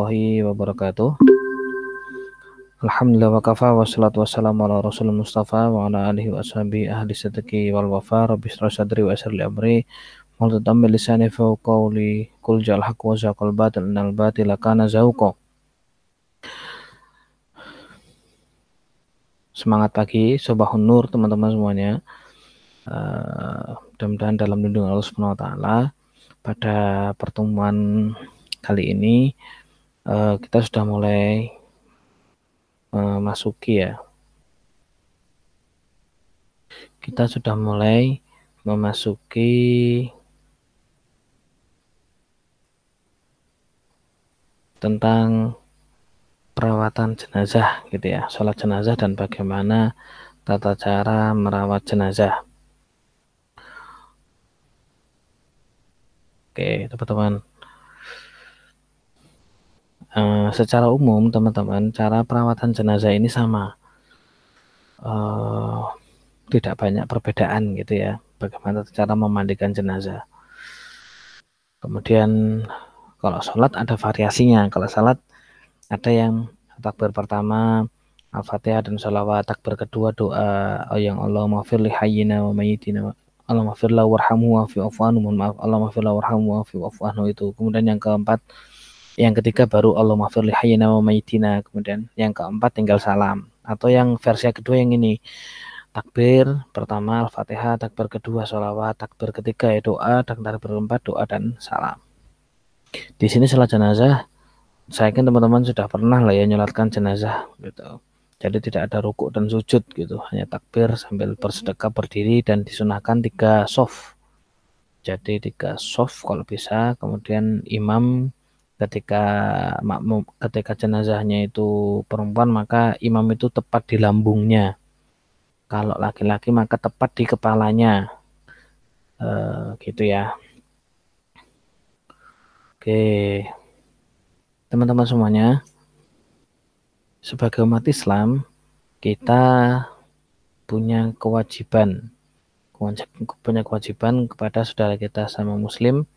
warahmatullahi wabarakatuh. Alhamdulillah wa kafa wassalatu wassalamu ala rasul mustafa wa ala alihi wa ashabihi ahli sadaqi wal wafa rabbi shrah sadri wa yassir li amri wahlul 'uqdatam min lisani yafqahu qawli qul ja'al haqq wa zaqal batil innal batila kana zahuqa. Semangat pagi, sobahun nur teman-teman semuanya. Mudah-mudahan dalam lindungan Allah Subhanahu wa taala. Pada pertemuan kali ini kita sudah mulai kita sudah mulai memasuki tentang perawatan jenazah gitu ya, sholat jenazah dan bagaimana tata cara merawat jenazah. Oke teman-teman, secara umum teman-teman cara perawatan jenazah ini sama, tidak banyak perbedaan gitu ya, bagaimana cara memandikan jenazah. Kemudian kalau sholat ada variasinya. Kalau sholat ada yang takbir pertama Al-Fatihah dan sholawat, takbir kedua doa yang Allahumma fir li hayyina wa mayyitina, Allahumma fir lahu warhamhu wa'fu anhu, Allahumma fir lahu warhamhu wa'fu anhu itu. Kemudian yang ketiga baru Allahumma fir li hayyina wa mayyitina. Kemudian yang keempat tinggal salam. Atau yang versi kedua yang ini, takbir pertama Al-Fatihah, takbir kedua sholawat, takbir ketiga ya doa, dan takbir keempat doa dan salam. Di sini sholat jenazah, saya yakin teman-teman sudah pernah lah ya nyolatkan jenazah gitu. Jadi tidak ada rukuk dan sujud gitu, hanya takbir sambil bersedekap berdiri dan disunahkan 3 shaf. Jadi 3 shaf kalau bisa. Kemudian imam ketika jenazahnya itu perempuan maka imam itu tepat di lambungnya. Kalau laki-laki maka tepat di kepalanya. Gitu ya. Oke. Teman-teman semuanya, sebagai umat Islam kita punya kewajiban kepada saudara kita sama muslim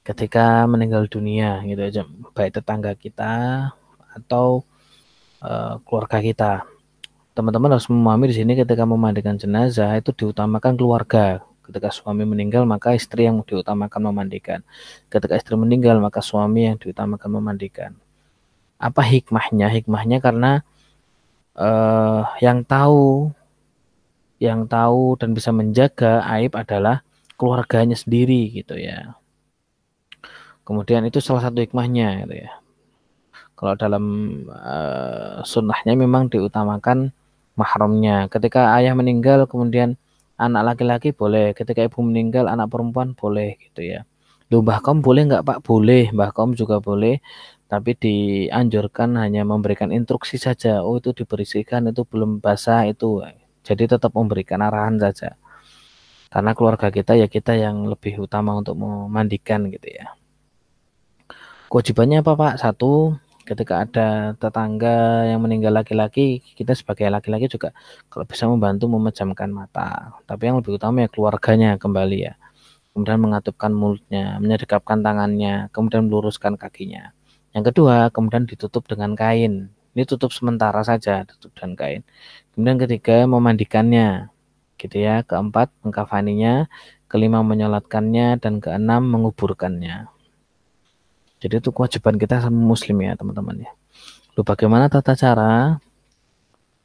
ketika meninggal dunia gitu aja, baik tetangga kita atau keluarga kita. Teman-teman harus memahami di sini ketika memandikan jenazah itu diutamakan keluarga. Ketika suami meninggal maka istri yang diutamakan memandikan. Ketika istri meninggal maka suami yang diutamakan memandikan. Apa hikmahnya? Hikmahnya karena yang tahu dan bisa menjaga aib adalah keluarganya sendiri gitu ya. Kemudian itu salah satu hikmahnya gitu ya. Kalau dalam sunnahnya memang diutamakan mahramnya. Ketika ayah meninggal kemudian anak laki-laki boleh, ketika ibu meninggal anak perempuan boleh gitu ya. Loh, Mbah Kom boleh nggak Pak? Boleh, Mbah Kom juga boleh, tapi dianjurkan hanya memberikan instruksi saja. Oh itu dibersihkan, itu belum basah itu. Jadi tetap memberikan arahan saja. Karena keluarga kita ya kita yang lebih utama untuk memandikan gitu ya. Kewajibannya apa Pak? 1, ketika ada tetangga yang meninggal laki-laki, kita sebagai laki-laki juga kalau bisa membantu memejamkan mata. Tapi yang lebih utama ya keluarganya kembali ya. Kemudian mengatupkan mulutnya, menyedekapkan tangannya, kemudian meluruskan kakinya. Yang kedua, kemudian ditutup dengan kain. Ini tutup sementara saja, tutup dengan kain. Kemudian ketiga, memandikannya. Gitu ya. Keempat, mengkafaninya. Kelima, menyolatkannya. Dan keenam, menguburkannya. Jadi itu kewajiban kita sama muslim ya teman-teman ya. Lalu bagaimana tata cara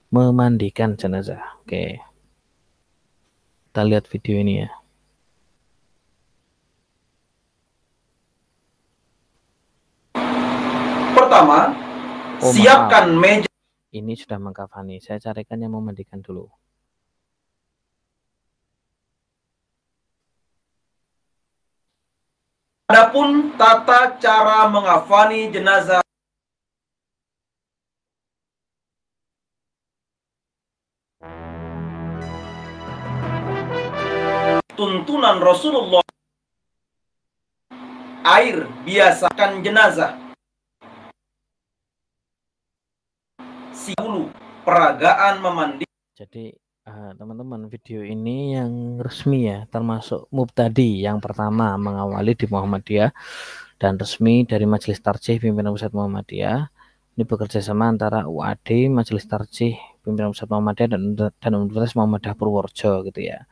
memandikan jenazah? Oke. Kita lihat video ini ya. Pertama, siapkan meja. Ini sudah mengkafani. Saya carikan yang memandikan dulu. Adapun tata cara mengkafani jenazah, tuntunan Rasulullah, air biasakan jenazah, dulu peragaan memandi. Jadi teman-teman, video ini yang resmi ya, termasuk Mubtadi yang pertama mengawali di Muhammadiyah. dan resmi dari Majelis Tarjih Pimpinan Pusat Muhammadiyah. Ini bekerja sama antara UAD, Majelis Tarjih Pimpinan Pusat Muhammadiyah dan Universitas Muhammadiyah Purworejo gitu ya.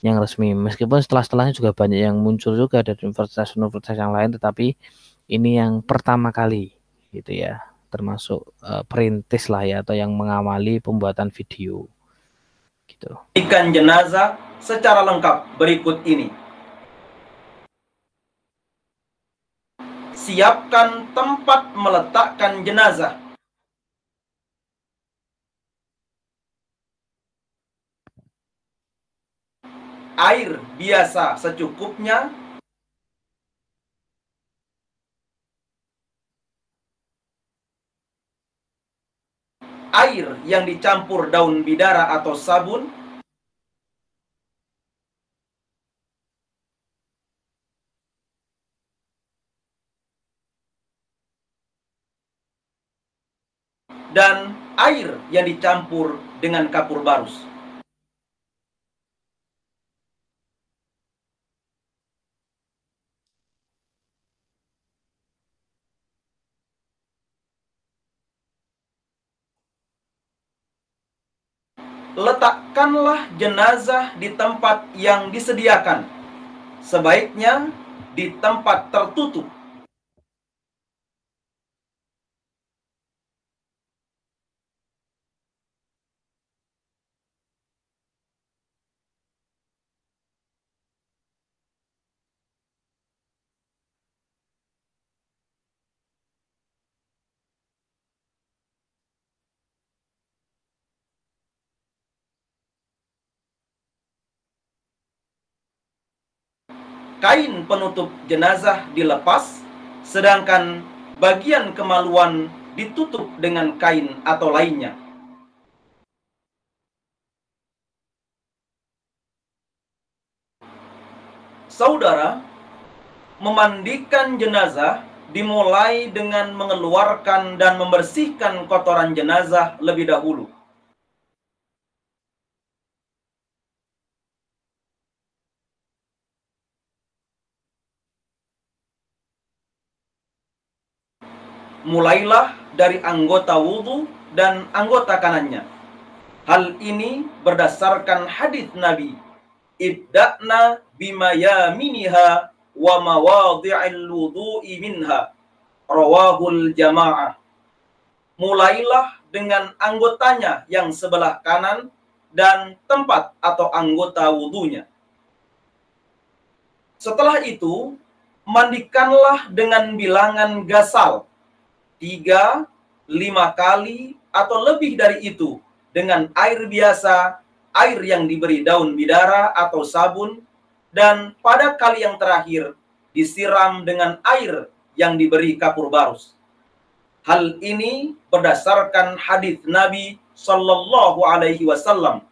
Yang resmi. Meskipun setelahnya juga banyak yang muncul juga dari universitas-universitas yang lain, tetapi ini yang pertama kali gitu ya, termasuk perintis lah ya, atau yang mengawali pembuatan video gitu. Ikan jenazah secara lengkap berikut ini. Siapkan tempat meletakkan jenazah. Air biasa secukupnya. Air yang dicampur daun bidara atau sabun. Dan air yang dicampur dengan kapur barus. Letakkanlah jenazah di tempat yang disediakan. Sebaiknya di tempat tertutup. Kain penutup jenazah dilepas, sedangkan bagian kemaluan ditutup dengan kain atau lainnya. Saudara, memandikan jenazah dimulai dengan mengeluarkan dan membersihkan kotoran jenazah lebih dahulu. Mulailah dari anggota wudhu dan anggota kanannya. Hal ini berdasarkan hadis Nabi, ibda'na bima yaminiha wa mawadhi'il wudhu'i minha, rawahul jamaah. Mulailah dengan anggotanya yang sebelah kanan dan tempat atau anggota wudhunya. Setelah itu, mandikanlah dengan bilangan gasal 3, 5 kali atau lebih dari itu dengan air biasa, air yang diberi daun bidara atau sabun, dan pada kali yang terakhir disiram dengan air yang diberi kapur barus. Hal ini berdasarkan hadis Nabi sallallahu alaihi wasallam,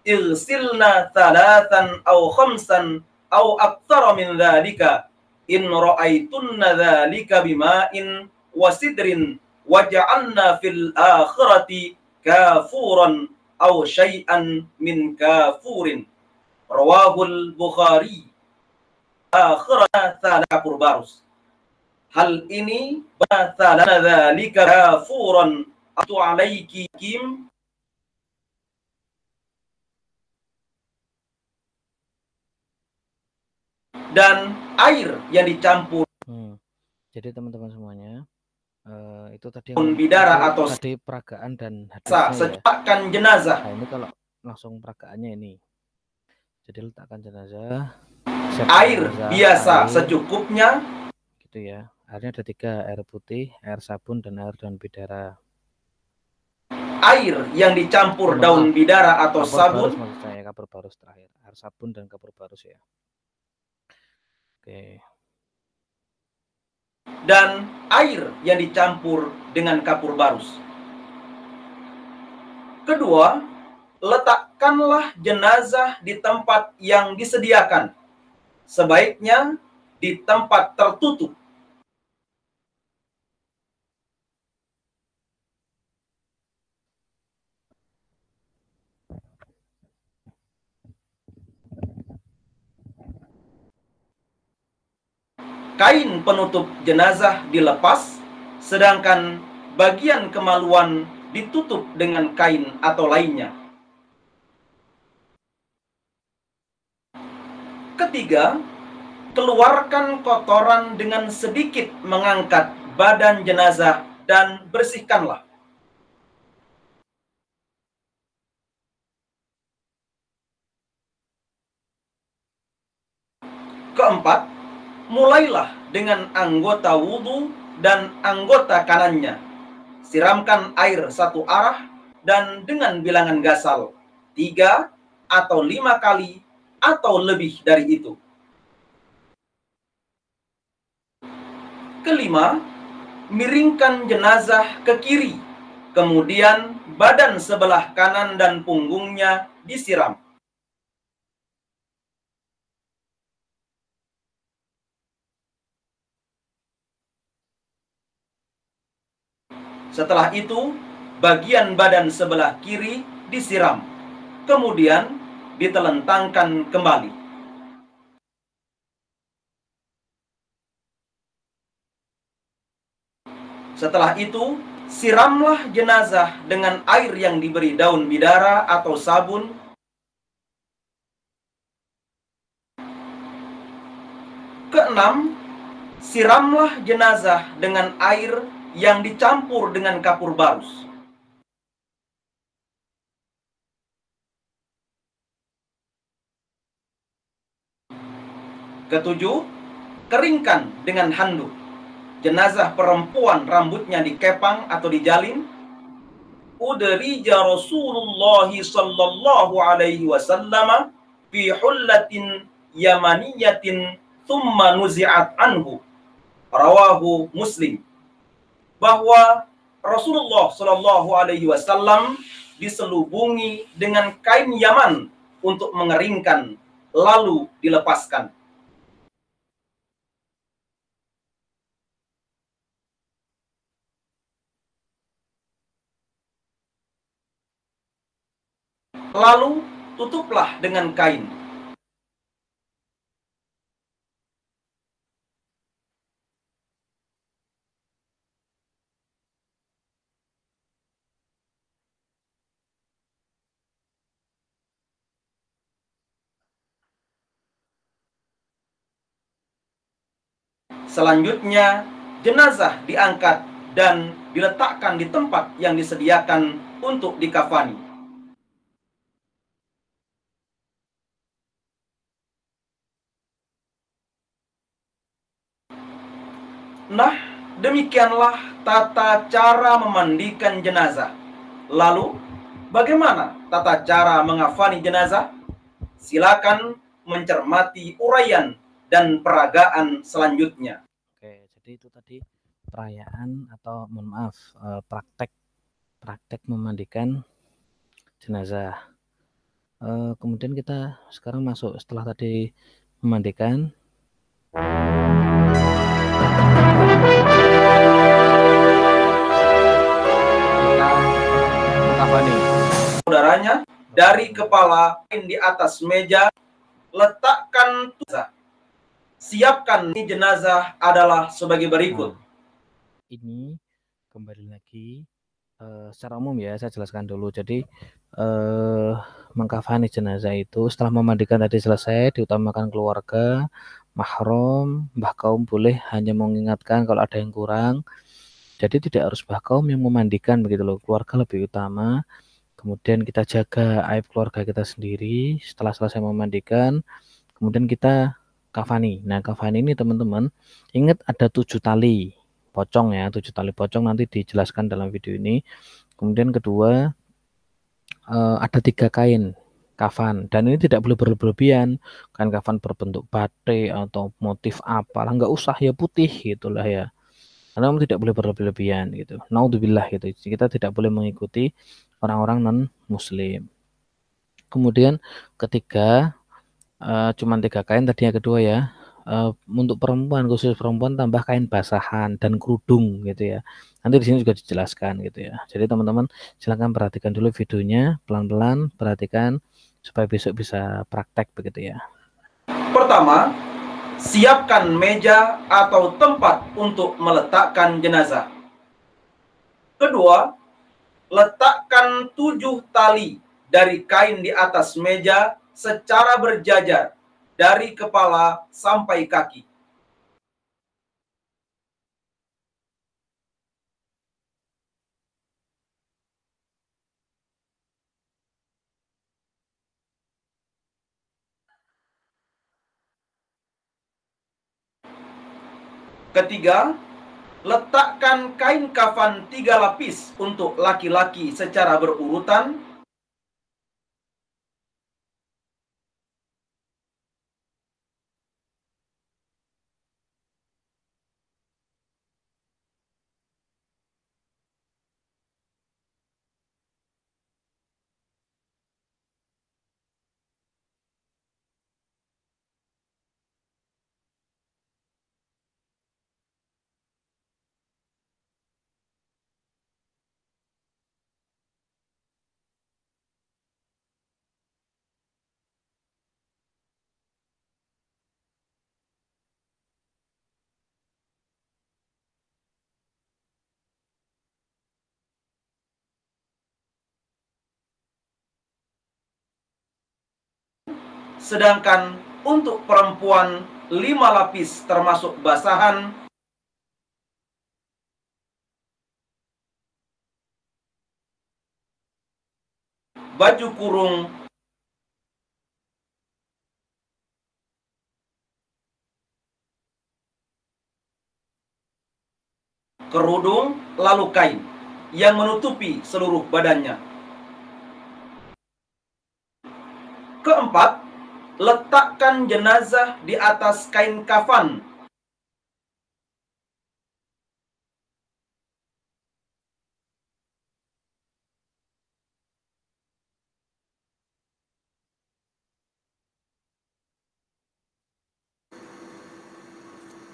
"Igsilna thalathan aw khamsan aw aktsara min dzalika in ra'aitunna dzalika bima'in wasidrin waja'alna fil akhirati kafuran aw syai'an min kafurin." Rawahul Bukhari. Akhirnya kapur barus. Hal ini bathalana dzalika kafuran atu alaiki kim. Dan air yang dicampur. Jadi teman-teman semuanya, itu tadi bidara atau tadi peragaan dan hadisnya secakkan jenazah. Nah, ini kalau langsung peragaannya ini. Jadi letakkan jenazah. Air biasa secukupnya. Gitu ya. Airnya ada 3, air putih, air sabun, dan air daun bidara. Air yang dicampur daun bidara atau sabun. Barus, maksud saya kapur barus terakhir. Air sabun dan kapur barus ya. Oke. Dan air yang dicampur dengan kapur barus. Kedua, letakkanlah jenazah di tempat yang disediakan. Sebaiknya di tempat tertutup. kain penutup jenazah dilepas, sedangkan bagian kemaluan ditutup dengan kain atau lainnya. Ketiga, keluarkan kotoran dengan sedikit mengangkat badan jenazah dan bersihkanlah. Keempat, mulailah dengan anggota wudhu dan anggota kanannya. Siramkan air satu arah dan dengan bilangan gasal 3 atau 5 kali atau lebih dari itu. Kelima, miringkan jenazah ke kiri, kemudian badan sebelah kanan dan punggungnya disiram. Setelah itu, bagian badan sebelah kiri disiram, kemudian ditelentangkan kembali. Setelah itu, siramlah jenazah dengan air yang diberi daun bidara atau sabun. Keenam, siramlah jenazah dengan air yang dicampur dengan kapur barus. Ketujuh, keringkan dengan handuk. Jenazah perempuan rambutnya dikepang atau dijalin. Udrija Rasulullah sallallahu alaihi wasallam fi hullatin yamaniyatin thumma nuzi'at anhu. Rawahu Muslim. Bahwa Rasulullah sallallahu alaihi wasallam diselubungi dengan kain Yaman untuk mengeringkan, lalu dilepaskan. Lalu tutuplah dengan kain. Selanjutnya, jenazah diangkat dan diletakkan di tempat yang disediakan untuk dikafani. Nah, demikianlah tata cara memandikan jenazah. Lalu, bagaimana tata cara mengafani jenazah? Silakan mencermati uraian dan peragaan selanjutnya. Oke, jadi itu tadi perayaan atau mohon maaf praktek memandikan jenazah. Kemudian kita sekarang masuk setelah tadi memandikan. Kita mengkafani. Saudaranya dari kepala di atas meja, letakkan jenazah. Siapkan jenazah adalah sebagai berikut. Ini kembali lagi secara umum ya, saya jelaskan dulu. Jadi mengkafani jenazah itu setelah memandikan tadi selesai, diutamakan keluarga, mahram, mbah kaum boleh hanya mengingatkan kalau ada yang kurang. Jadi tidak harus mbah kaum yang memandikan begitu loh, keluarga lebih utama. Kemudian kita jaga aib keluarga kita sendiri. Setelah selesai memandikan, kemudian kita kafani. Nah, kafani ini teman-teman, ingat ada 7 tali pocong ya, 7 tali pocong nanti dijelaskan dalam video ini. Kemudian kedua, ada 3 kain kafan, dan ini tidak boleh berlebihan. Kain kafan berbentuk batik atau motif apa, nggak usah ya putih gitulah ya, karena tidak boleh berlebihan gitu. Naudzubillah gitu, kita tidak boleh mengikuti orang-orang non muslim. Kemudian ketiga, cuman 3 kain tadi, yang kedua ya, untuk perempuan, khusus perempuan tambah kain basahan dan kerudung gitu ya. Nanti di sini juga dijelaskan gitu ya. Jadi teman-teman silahkan perhatikan dulu videonya, pelan-pelan perhatikan supaya besok bisa praktek begitu ya. Pertama, Siapkan meja atau tempat untuk meletakkan jenazah. Kedua, letakkan 7 tali dari kain di atas meja secara berjajar dari kepala sampai kaki. Ketiga, letakkan kain kafan 3 lapis untuk laki-laki secara berurutan. Sedangkan untuk perempuan 5 lapis termasuk basahan, baju kurung, kerudung, lalu kain yang menutupi seluruh badannya. Keempat, letakkan jenazah di atas kain kafan.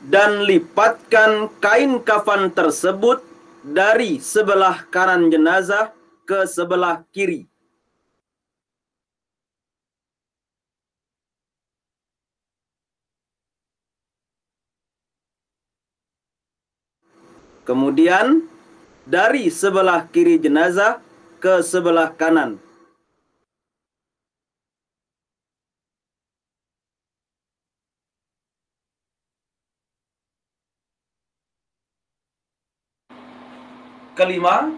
Dan lipatkan kain kafan tersebut dari sebelah kanan jenazah ke sebelah kiri. Kemudian dari sebelah kiri jenazah ke sebelah kanan. Kelima,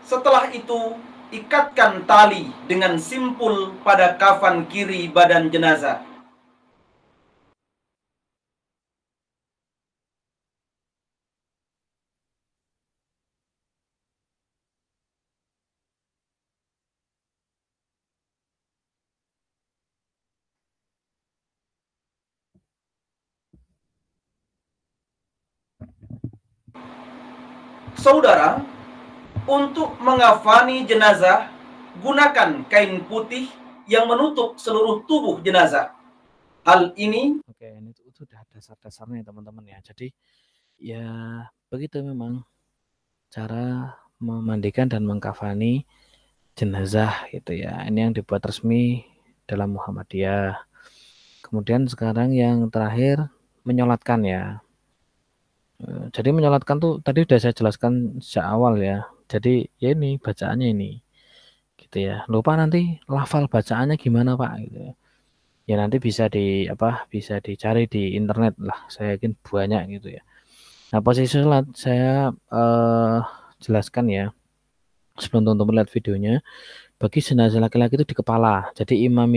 setelah itu ikatkan tali dengan simpul pada kafan kiri badan jenazah. Saudara, untuk mengafani jenazah, gunakan kain putih yang menutup seluruh tubuh jenazah. Hal ini, oke, ini sudah dasar-dasarnya teman-teman ya. Jadi ya begitu memang cara memandikan dan mengkafani jenazah gitu ya. Ini yang dibuat resmi dalam Muhammadiyah. Kemudian sekarang yang terakhir menyolatkan ya. Jadi menyolatkan tuh tadi sudah saya jelaskan sejak awal ya. Jadi ya ini bacaannya ini gitu ya. Lupa nanti lafal bacaannya gimana Pak gitu ya. Ya nanti bisa bisa dicari di internet lah. Saya yakin banyak gitu ya. Nah, posisi sholat saya jelaskan ya. Sebelum teman-teman lihat videonya, bagi jenazah laki-laki itu di kepala. Jadi imam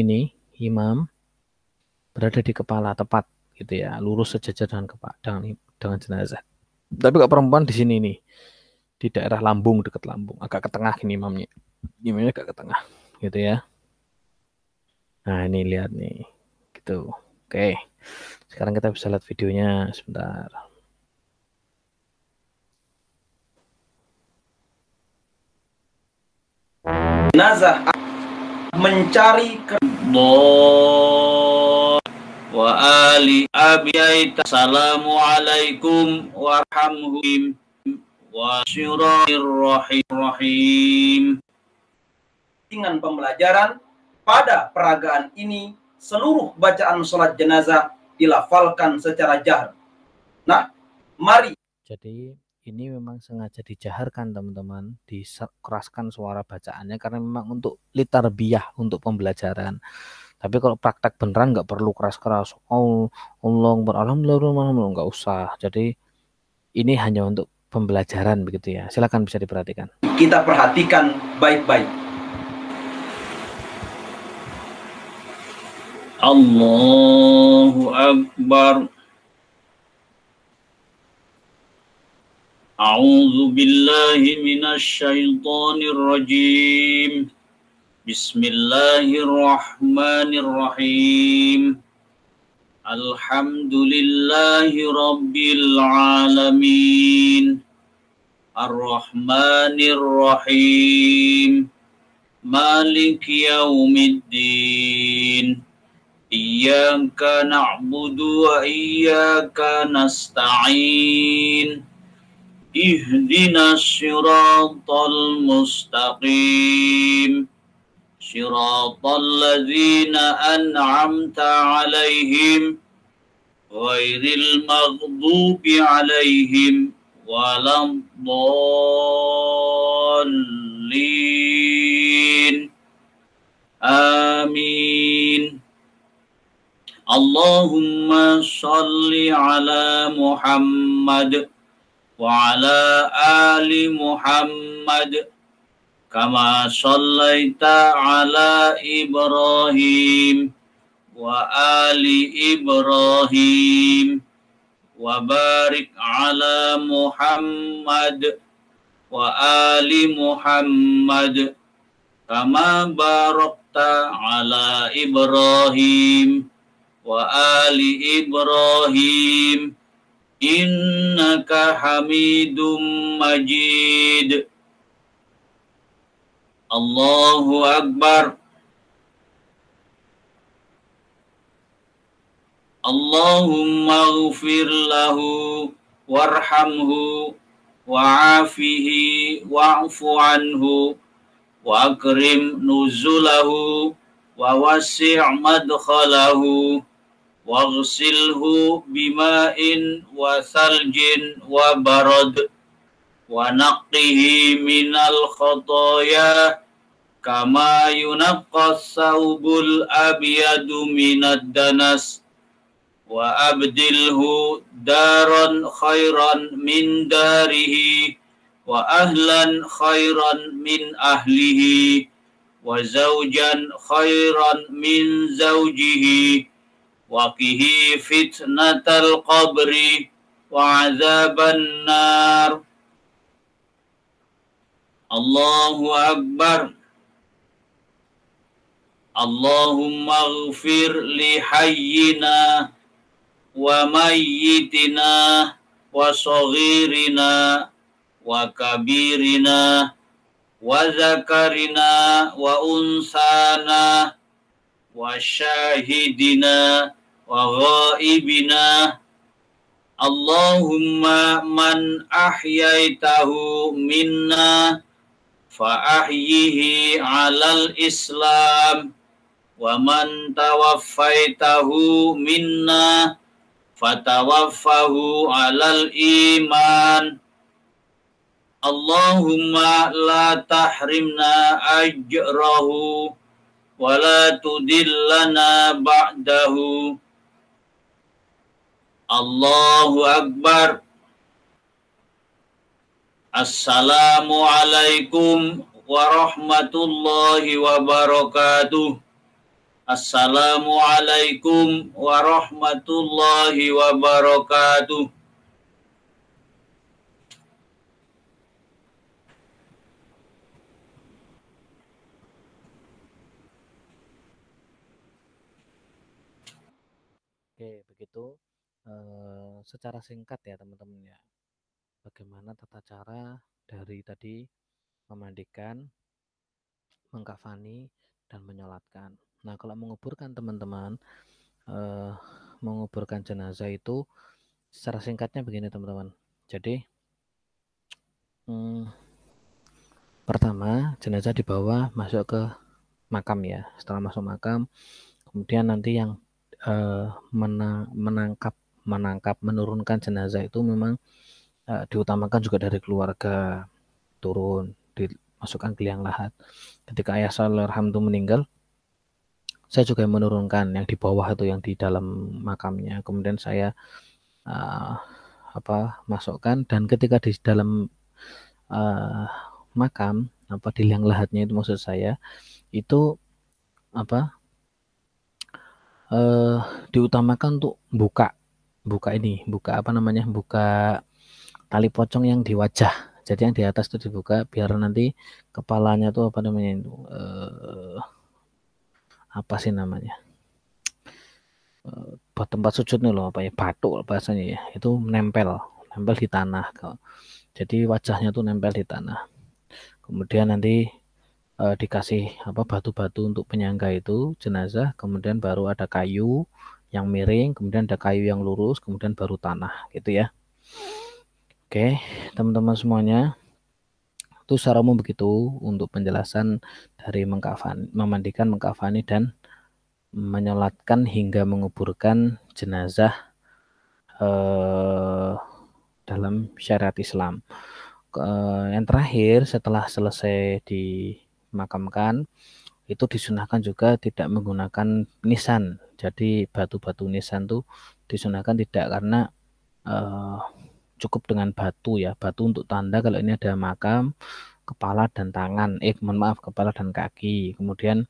berada di kepala tepat gitu ya, lurus sejajar dengan jenazah. Tapi kalau perempuan di sini nih, di daerah lambung, dekat lambung, agak ke tengah ini imamnya. Imamnya agak ke tengah gitu ya. Nah, ini lihat nih. Gitu. Oke. Sekarang kita bisa lihat videonya sebentar. jenazah mencari wa ali abiyaita. Assalamualaikum warahmatullahi wabarakatuh. dengan pembelajaran pada peragaan ini, seluruh bacaan sholat jenazah dilafalkan secara jahar. Nah, mari. Jadi ini memang sengaja dijaharkan teman-teman, dikeraskan suara bacaannya karena memang untuk litarbiyah, untuk pembelajaran. Tapi kalau praktek beneran nggak perlu keras-keras. Oh, Allah alhamdulillah nggak usah. Jadi ini hanya untuk pembelajaran begitu ya. Silakan bisa diperhatikan. Kita perhatikan baik-baik. Allahu Akbar. A'udzu billahi minasy syaithanir rajim. Bismillahirrahmanirrahim. Alhamdulillahi rabbil alamin. Ar-Rahmanir Rahim. Maliki yaumiddin. Iyyaka na'budu wa iyyaka nasta'in. Ihdinas siratal mustaqim. Siratal ladzina an'amta 'alaihim ghairil maghdubi 'alaihim waladdallin. Amin. Allahumma shalli ala Muhammad wa ala ali Muhammad kama shallaita ala Ibrahim wa ali Ibrahim wa barik ala Muhammad wa ali Muhammad kama barakta ala Ibrahim wa ali Ibrahim innaka Hamidum Majid. Allahu Akbar. Allahumma ighfir lahu warhamhu wa'afihi wa'fu anhu wa akrim nuzulahu wa wasi' madkhalahu waghsilhu bima'in wa thaljin wa barad wa naqqihi minal khotoya kama yunaqqas thawbul abyadu minad danas wa abdilhu daran khairan min darihi wa ahlan khairan min ahlihi wa zawjan khairan min zawjihi waqihi fitnatal qabri wa azaban nar. Allahu Akbar. Allahumma ighfir li hayyina wa mayyitina wa saghirina wa kabirina wa zakarina wa unsana wa syahidina wa ghaibina. Allahumma man ahyaitahu minna fa ahyihi 'alal Islam wa man tawaffaitahu minna fatawaffahu 'alal iman. Allahumma la tahrimna ajrahu wa la tudillana ba'dahu. Allahu Akbar. Assalamualaikum warahmatullahi wabarakatuh. Assalamualaikum warahmatullahi wabarakatuh. Oke, begitu secara singkat ya teman-teman ya. Bagaimana tata cara dari tadi memandikan, mengkafani, dan menyolatkan. Nah, kalau menguburkan teman-teman, menguburkan jenazah itu secara singkatnya begini teman-teman. Jadi pertama jenazah dibawa masuk ke makam ya. Setelah masuk makam, kemudian nanti yang menurunkan jenazah itu memang diutamakan juga dari keluarga, turun dimasukkan ke liang lahat. Ketika ayah saya alhamdulillah meninggal, saya juga menurunkan yang di bawah itu, yang di dalam makamnya, kemudian saya masukkan, dan ketika di dalam makam di liang lahatnya itu maksud saya itu diutamakan untuk buka tali pocong yang di wajah. Jadi yang di atas itu dibuka biar nanti kepalanya tuh buat tempat sujudnya loh, batu bahasanya ya, itu nempel di tanah. Jadi wajahnya tuh nempel di tanah. Kemudian nanti dikasih batu-batu untuk penyangga itu jenazah, kemudian baru ada kayu yang miring, kemudian ada kayu yang lurus, kemudian baru tanah gitu ya. Oke, teman-teman semuanya, itu secara umum begitu untuk penjelasan dari memandikan, mengkafani, dan menyolatkan hingga menguburkan jenazah dalam syariat Islam. Yang terakhir, setelah selesai dimakamkan, itu disunahkan juga tidak menggunakan nisan. Jadi batu-batu nisan tuh disunahkan tidak, karena cukup dengan batu ya, batu untuk tanda kalau ini ada makam, kepala dan tangan, kepala dan kaki. Kemudian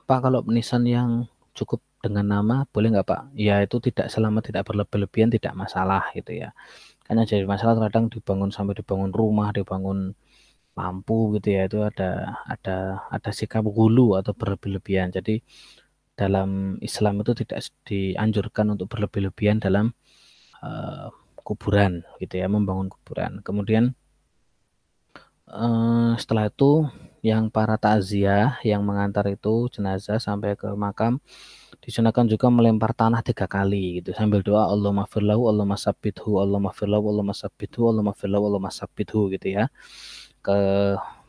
Pak, kalau nisan yang cukup dengan nama boleh nggak Pak? Ya itu tidak, selama tidak berlebihan tidak masalah gitu ya. Karena jadi masalah kadang sampai dibangun rumah, dibangun lampu gitu ya, itu ada sikap gulu atau berlebihan. Jadi dalam Islam itu tidak dianjurkan untuk berlebihan dalam kuburan gitu ya, membangun kuburan. Kemudian setelah itu yang para takziah yang mengantar itu jenazah sampai ke makam disunahkan juga melempar tanah 3 kali gitu sambil doa Allahumma firlahu Allahumma sabbithu Allahumma firlahu Allahumma sabbithu Allahumma firlahu Allahumma sabbithu gitu ya ke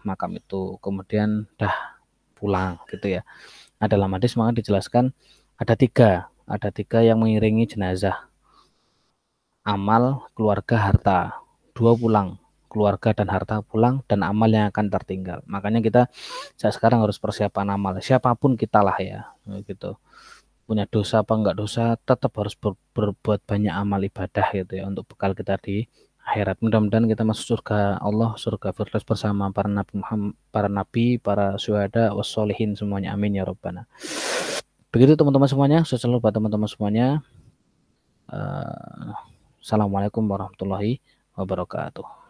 makam itu. Kemudian dah pulang gitu ya. Nah, dalam hadis maka dijelaskan ada tiga yang mengiringi jenazah: amal, keluarga, harta. 2 pulang, keluarga dan harta pulang, dan amal yang akan tertinggal. Makanya kita sekarang harus persiapan amal, siapapun kita lah ya gitu. Punya dosa apa enggak dosa, tetap harus berbuat banyak amal ibadah gitu ya, untuk bekal kita di akhirat. Mudah-mudahan kita masuk surga Allah, surga Firdaus bersama para nabi, para syuhada, wassolihin semuanya. Amin ya Rabbana. Begitu teman-teman semuanya, selalu buat teman-teman semuanya. Assalamualaikum warahmatullahi wabarakatuh.